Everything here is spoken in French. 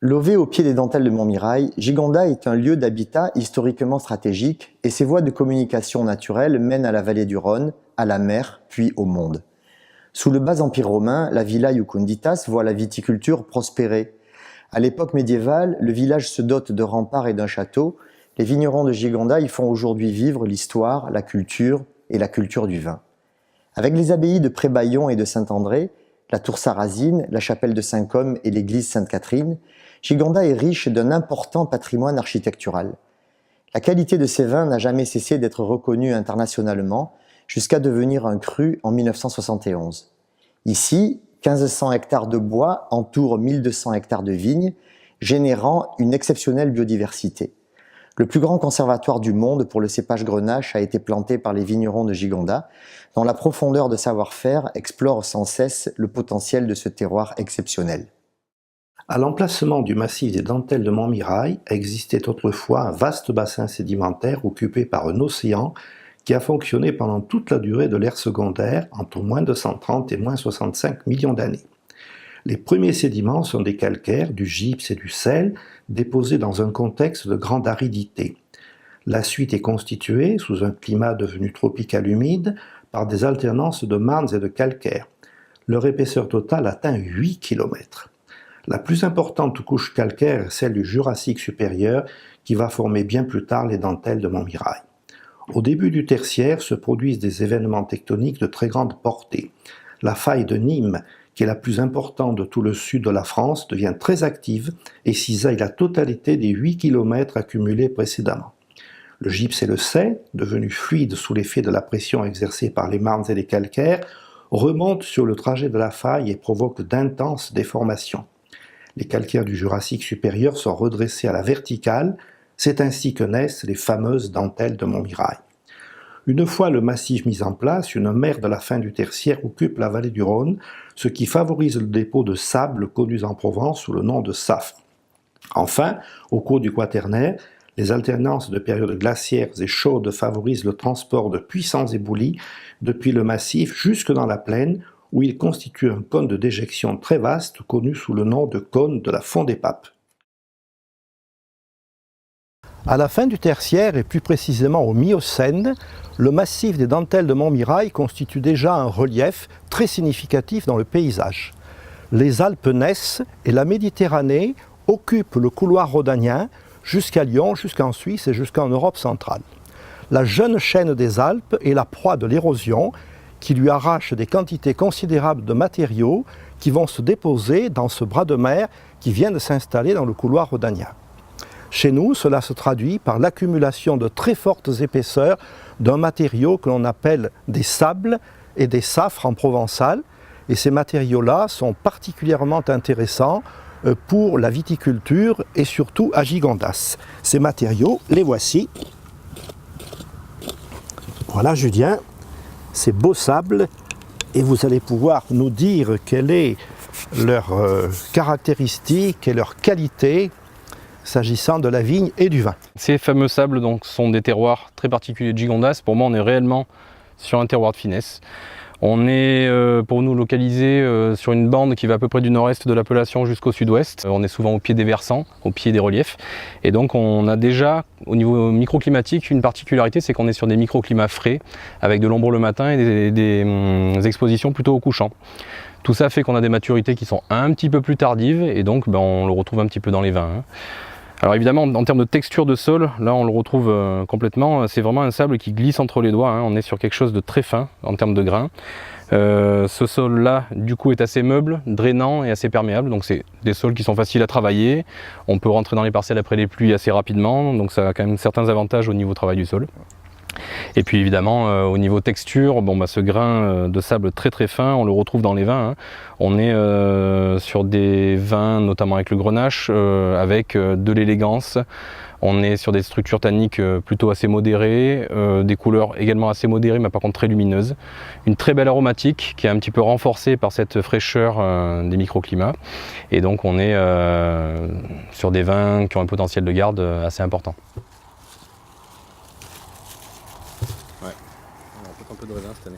Lové au pied des dentelles de Montmirail, Gigondas est un lieu d'habitat historiquement stratégique et ses voies de communication naturelle mènent à la vallée du Rhône, à la mer, puis au monde. Sous le bas empire romain, la villa Iucunditas voit la viticulture prospérer. À l'époque médiévale, le village se dote de remparts et d'un château. Les vignerons de Gigondas y font aujourd'hui vivre l'histoire, la culture et la culture du vin. Avec les abbayes de Prébaillon et de Saint-André, la tour Sarrazine, la chapelle de Saint-Côme et l'église Sainte-Catherine, Gigondas est riche d'un important patrimoine architectural. La qualité de ses vins n'a jamais cessé d'être reconnue internationalement, jusqu'à devenir un cru en 1971. Ici, 1500 hectares de bois entourent 1200 hectares de vignes, générant une exceptionnelle biodiversité. Le plus grand conservatoire du monde pour le cépage Grenache a été planté par les vignerons de Gigondas, dont la profondeur de savoir-faire explore sans cesse le potentiel de ce terroir exceptionnel. À l'emplacement du massif des dentelles de Montmirail existait autrefois un vaste bassin sédimentaire occupé par un océan qui a fonctionné pendant toute la durée de l'ère secondaire, entre moins 230 et moins 65 millions d'années. Les premiers sédiments sont des calcaires, du gypse et du sel, déposés dans un contexte de grande aridité. La suite est constituée, sous un climat devenu tropical humide, par des alternances de marnes et de calcaires. Leur épaisseur totale atteint 8 km. La plus importante couche calcaire est celle du Jurassique supérieur, qui va former bien plus tard les dentelles de Montmirail. Au début du tertiaire se produisent des événements tectoniques de très grande portée. La faille de Nîmes, qui est la plus importante de tout le sud de la France, devient très active et cisaille la totalité des 8 km accumulés précédemment. Le gypse et le sel, devenus fluides sous l'effet de la pression exercée par les marnes et les calcaires, remontent sur le trajet de la faille et provoquent d'intenses déformations. Les calcaires du Jurassique supérieur sont redressés à la verticale. C'est ainsi que naissent les fameuses dentelles de Montmirail. Une fois le massif mis en place, une mer de la fin du tertiaire occupe la vallée du Rhône, ce qui favorise le dépôt de sable connu en Provence sous le nom de safre. Enfin, au cours du Quaternaire, les alternances de périodes glaciaires et chaudes favorisent le transport de puissants éboulis depuis le massif jusque dans la plaine, où il constitue un cône de déjection très vaste connu sous le nom de cône de la Font des Papes. À la fin du tertiaire et plus précisément au Miocène, le massif des dentelles de Montmirail constitue déjà un relief très significatif dans le paysage. Les Alpes naissent et la Méditerranée occupe le couloir rhodanien jusqu'à Lyon, jusqu'en Suisse et jusqu'en Europe centrale. La jeune chaîne des Alpes est la proie de l'érosion qui lui arrache des quantités considérables de matériaux qui vont se déposer dans ce bras de mer qui vient de s'installer dans le couloir rhodanien. Chez nous, cela se traduit par l'accumulation de très fortes épaisseurs d'un matériau que l'on appelle des sables et des safres en provençal. Et ces matériaux-là sont particulièrement intéressants pour la viticulture et surtout à Gigondas. Ces matériaux, les voici. Voilà Julien, ces beaux sables. Et vous allez pouvoir nous dire quelle est leur caractéristique et leur qualité s'agissant de la vigne et du vin. Ces fameux sables donc, sont des terroirs très particuliers de Gigondas. Pour moi, on est réellement sur un terroir de finesse. On est pour nous localisé sur une bande qui va à peu près du nord-est de l'appellation jusqu'au sud-ouest. On est souvent au pied des versants, au pied des reliefs. Et donc on a déjà, au niveau microclimatique, une particularité, c'est qu'on est sur des microclimats frais, avec de l'ombre le matin et des expositions plutôt au couchant. Tout ça fait qu'on a des maturités qui sont un petit peu plus tardives et donc on le retrouve un petit peu dans les vins. Alors évidemment, en termes de texture de sol, là on le retrouve complètement, c'est vraiment un sable qui glisse entre les doigts, on est sur quelque chose de très fin en termes de grains. Ce sol-là, du coup, est assez meuble, drainant et assez perméable, donc c'est des sols qui sont faciles à travailler. On peut rentrer dans les parcelles après les pluies assez rapidement, donc ça a quand même certains avantages au niveau travail du sol. Et puis évidemment au niveau texture, ce grain de sable très très fin, on le retrouve dans les vins. On est sur des vins notamment avec le Grenache, avec de l'élégance. On est sur des structures tanniques plutôt assez modérées, des couleurs également assez modérées mais par contre très lumineuses. Une très belle aromatique qui est un petit peu renforcée par cette fraîcheur des microclimats. Et donc on est sur des vins qui ont un potentiel de garde assez important. Ouais, on a peut-être un peu de raisin cette année.